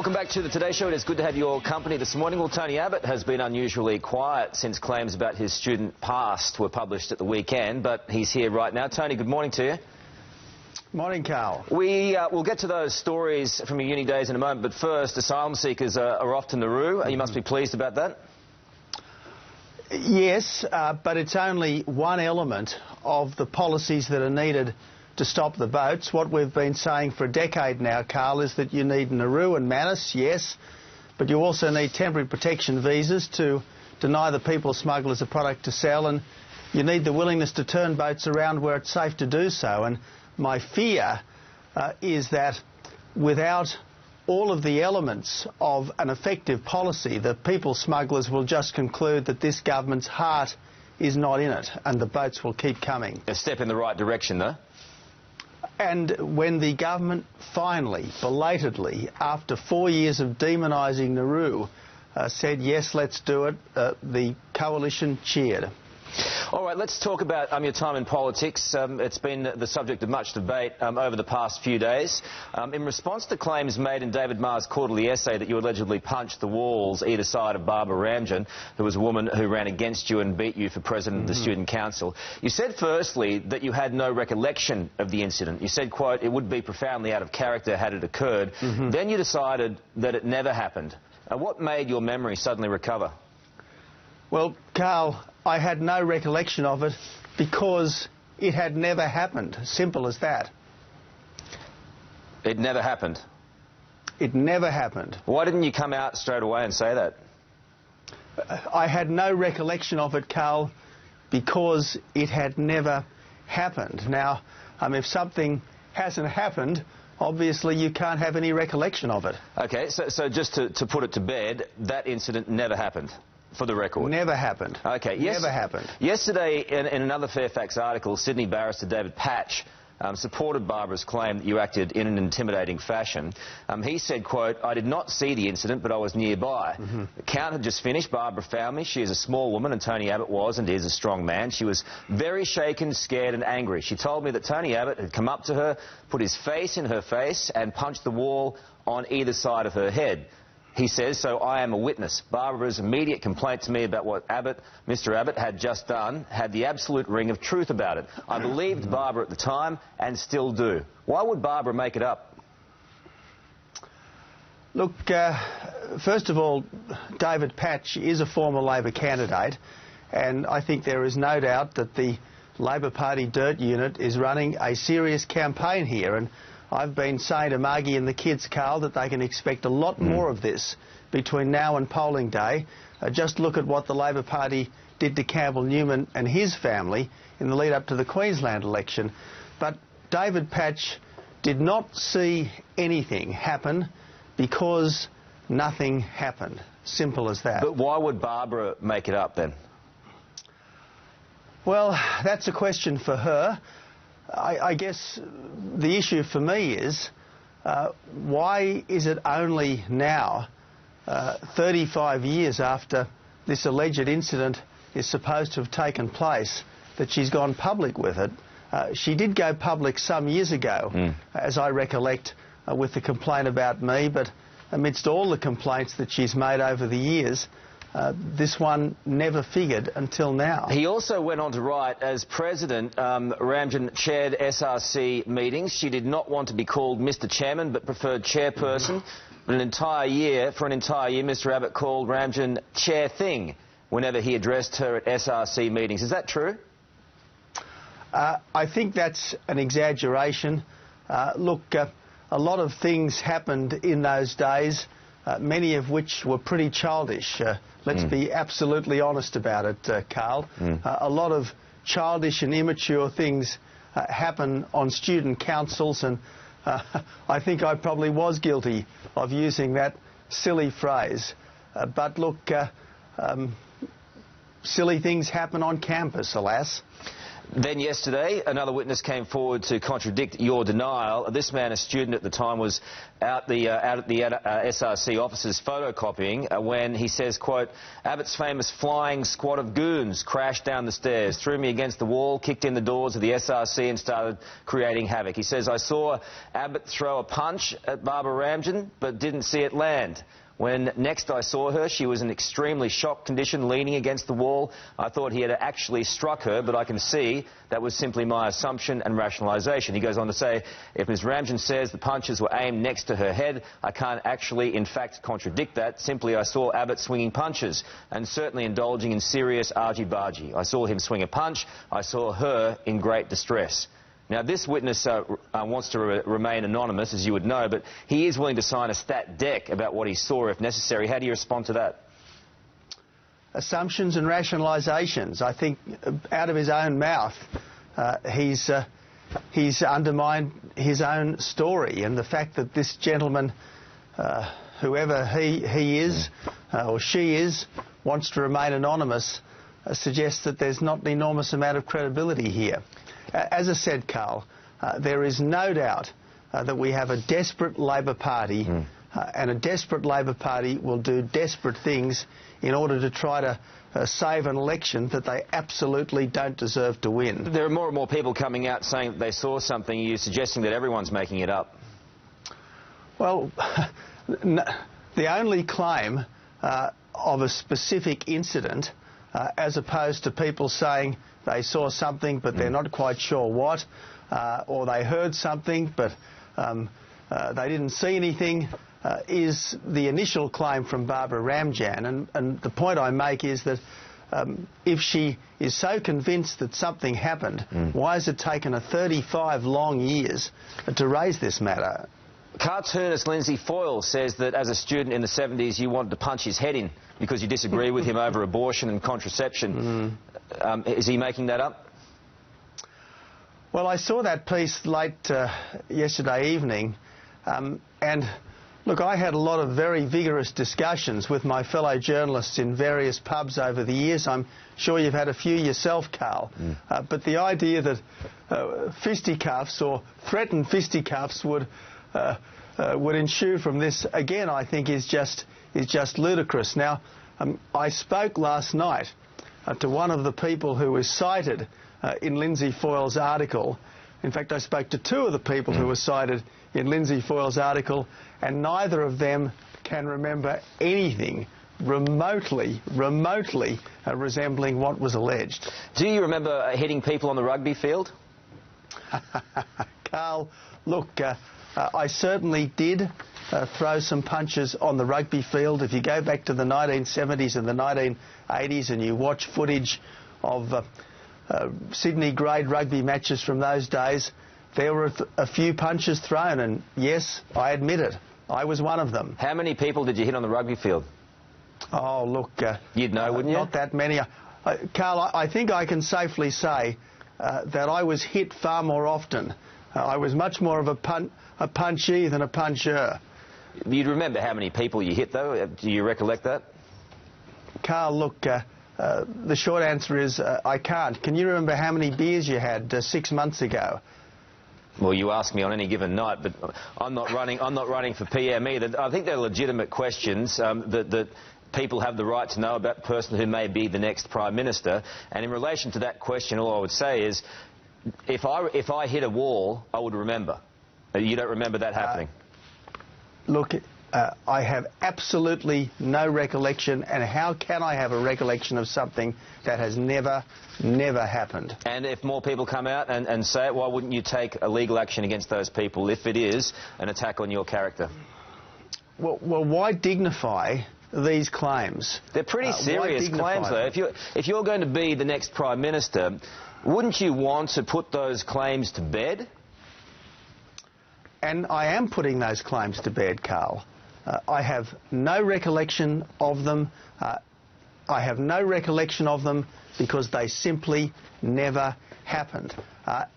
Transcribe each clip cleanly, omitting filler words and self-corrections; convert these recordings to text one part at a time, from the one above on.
Welcome back to the Today Show. It is good to have your company this morning. Well, Tony Abbott has been unusually quiet since claims about his student past were published at the weekend, but he's here right now. Tony, good morning to you. Morning, Carl. We'll get to those stories from your uni days in a moment, but first, asylum seekers are off to Nauru. You must be pleased about that. Yes, but it's only one element of the policies that are needed to stop the boats. What we've been saying for a decade now, Carl, is that you need Nauru and Manus, yes, but you also need temporary protection visas to deny the people smugglers a product to sell, and you need the willingness to turn boats around where it's safe to do so. And my fear is that without all of the elements of an effective policy, the people smugglers will just conclude that this government's heart is not in it, and the boats will keep coming. A step in the right direction, though. And when the government finally, belatedly, after 4 years of demonising Nauru, said, yes, let's do it, the coalition cheered. All right, let's talk about your time in politics. It's been the subject of much debate over the past few days. In response to claims made in David Marr's quarterly essay that you allegedly punched the walls either side of Barbara Ramjan, who was a woman who ran against you and beat you for president of the Student Council, you said firstly that you had no recollection of the incident. You said, quote, it would be profoundly out of character had it occurred. Then you decided that it never happened. What made your memory suddenly recover? Well, Carl, I had no recollection of it because it had never happened. Simple as that. It never happened? It never happened. Why didn't you come out straight away and say that? I had no recollection of it, Carl, because it had never happened. Now, if something hasn't happened, obviously you can't have any recollection of it. OK, so just to put it to bed, that incident never happened? For the record. Never happened. OK. Never happened. Yesterday, in another Fairfax article, Sydney barrister David Patch supported Barbara's claim that you acted in an intimidating fashion. He said, quote, I did not see the incident, but I was nearby. The count had just finished. Barbara found me. She is a small woman, and Tony Abbott was and is a strong man. She was very shaken, scared and angry. She told me that Tony Abbott had come up to her, put his face in her face and punched the wall on either side of her head. He says, so I am a witness. Barbara's immediate complaint to me about what Mr Abbott had just done had the absolute ring of truth about it. I believed Barbara at the time and still do. Why would Barbara make it up? Look, first of all, David Patch is a former Labor candidate, and I think there is no doubt that the Labor Party Dirt Unit is running a serious campaign here, and I've been saying to Margie and the kids, Carl, that they can expect a lot more of this between now and polling day. Just look at what the Labor Party did to Campbell Newman and his family in the lead up to the Queensland election. But David Patch did not see anything happen because nothing happened. Simple as that. But why would Barbara make it up then? Well, that's a question for her. I guess the issue for me is why is it only now, 35 years after this alleged incident is supposed to have taken place, that she's gone public with it? She did go public some years ago, as I recollect, with the complaint about me, but amidst all the complaints that she's made over the years, this one never figured until now. He also went on to write, as president, Ramjan chaired SRC meetings. She did not want to be called Mr Chairman, but preferred chairperson. But for an entire year, Mr Abbott called Ramjan Chair Thing whenever he addressed her at SRC meetings. Is that true? I think that's an exaggeration. Look, a lot of things happened in those days, many of which were pretty childish. Let's be absolutely honest about it, Carl. A lot of childish and immature things happen on student councils, and I think I probably was guilty of using that silly phrase. But look, silly things happen on campus, alas. Then yesterday, another witness came forward to contradict your denial. This man, a student at the time, was out at the SRC offices photocopying when he says, quote, Abbott's famous flying squad of goons crashed down the stairs, threw me against the wall, kicked in the doors of the SRC and started creating havoc. He says, I saw Abbott throw a punch at Barbara Ramjan but didn't see it land. When next I saw her, she was in extremely shocked condition, leaning against the wall. I thought he had actually struck her, but I can see that was simply my assumption and rationalisation. He goes on to say, if Ms Ramjan says the punches were aimed next to her head, I can't actually, in fact, contradict that. Simply, I saw Abbott swinging punches and certainly indulging in serious argy-bargy. I saw him swing a punch. I saw her in great distress. Now, this witness wants to remain anonymous, as you would know, but he is willing to sign a stat dec about what he saw if necessary. How do you respond to that? Assumptions and rationalisations. I think out of his own mouth, he's undermined his own story, and the fact that this gentleman, whoever he is or she is, wants to remain anonymous suggests that there's not an enormous amount of credibility here. As I said, Carl, there is no doubt that we have a desperate Labor Party, and a desperate Labor Party will do desperate things in order to try to save an election that they absolutely don't deserve to win. There are more and more people coming out saying that they saw something. Are you suggesting that everyone's making it up? Well, the only claim of a specific incident, as opposed to people saying they saw something but they're not quite sure what, or they heard something but they didn't see anything, is the initial claim from Barbara Ramjan. And the point I make is that if she is so convinced that something happened, why has it taken her 35 long years to raise this matter? Cartoonist Lindsay Foyle says that as a student in the 70s you wanted to punch his head in because you disagree with him over abortion and contraception. Is he making that up? Well, I saw that piece late yesterday evening, and look, I had a lot of very vigorous discussions with my fellow journalists in various pubs over the years. I'm sure you've had a few yourself, Carl. But the idea that fisticuffs or threatened fisticuffs would ensue from this, again, I think is just ludicrous. Now, I spoke last night to one of the people who was cited in Lindsay Foyle's article. In fact, I spoke to two of the people who were cited in Lindsay Foyle's article, and neither of them can remember anything remotely resembling what was alleged. Do you remember hitting people on the rugby field? Carl, look, I certainly did throw some punches on the rugby field. If you go back to the 1970s and the 1980s and you watch footage of Sydney grade rugby matches from those days, there were a few punches thrown, and yes, I admit it, I was one of them. How many people did you hit on the rugby field? Oh, look... You'd know, wouldn't you? Not that many. Carl, I think I can safely say that I was hit far more often. I was much more of a punchee than a puncher. You'd remember how many people you hit, though? Do you recollect that? Carl, look, the short answer is I can't. Can you remember how many beers you had 6 months ago? Well, you ask me on any given night, but I'm not running for PM either. I think they're legitimate questions that people have the right to know about the person who may be the next Prime Minister. And in relation to that question, all I would say is, if I hit a wall, I would remember. You don't remember that happening? Look, I have absolutely no recollection, and how can I have a recollection of something that has never happened? And if more people come out and say it, why wouldn't you take a legal action against those people if it is an attack on your character? Well, why dignify these claims? They're pretty serious claims, though. If you're going to be the next Prime Minister, wouldn't you want to put those claims to bed? And I am putting those claims to bed, Carl. I have no recollection of them. I have no recollection of them because they simply never happened.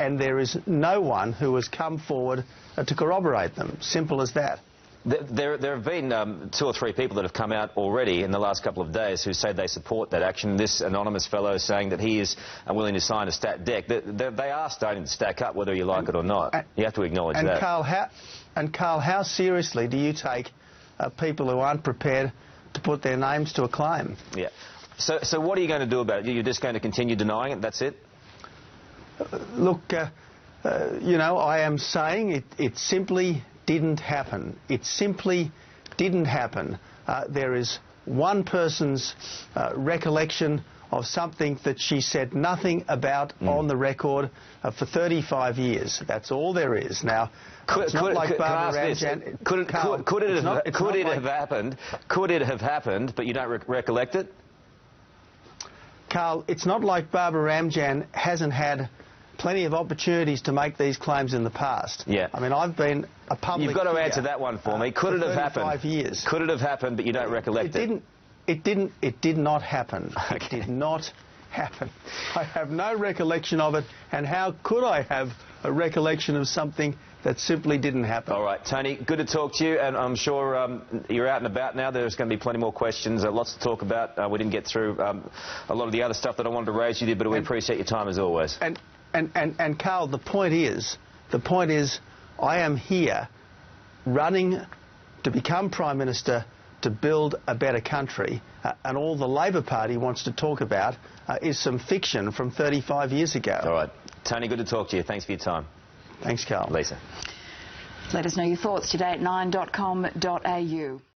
And there is no one who has come forward to corroborate them. Simple as that. There have been 2 or 3 people that have come out already in the last couple of days who say they support that action. This anonymous fellow is saying that he is willing to sign a stat deck. They are starting to stack up, whether you like it or not. You have to acknowledge that. Carl, how seriously do you take people who aren't prepared to put their names to a claim? Yeah. So what are you going to do about it? You're just going to continue denying it? That's it? Look, you know, I am saying it simply didn't happen. It simply didn't happen. There is one person's recollection of something that she said nothing about on the record for 35 years. That's all there is. Now, it's not like Barbara Ramjan. Could it have happened? Could it have happened, but you don't recollect it? Carl, it's not like Barbara Ramjan hasn't had plenty of opportunities to make these claims in the past. Yeah. I mean, I've been a public You've got to figure, answer that one for me. Could it have happened? 35 years. Could it have happened, but you don't recollect it? It did not happen. Okay. It did not happen. I have no recollection of it, and how could I have a recollection of something that simply didn't happen? All right, Tony, good to talk to you, and I'm sure you're out and about now. There's going to be plenty more questions, lots to talk about. We didn't get through a lot of the other stuff that I wanted to raise with you, but we appreciate your time as always. And Carl, the point is, I am here running to become Prime Minister to build a better country, and all the Labor Party wants to talk about is some fiction from 35 years ago. All right. Tony, good to talk to you. Thanks for your time. Thanks, Carl. Lisa. Let us know your thoughts today at 9.com.au.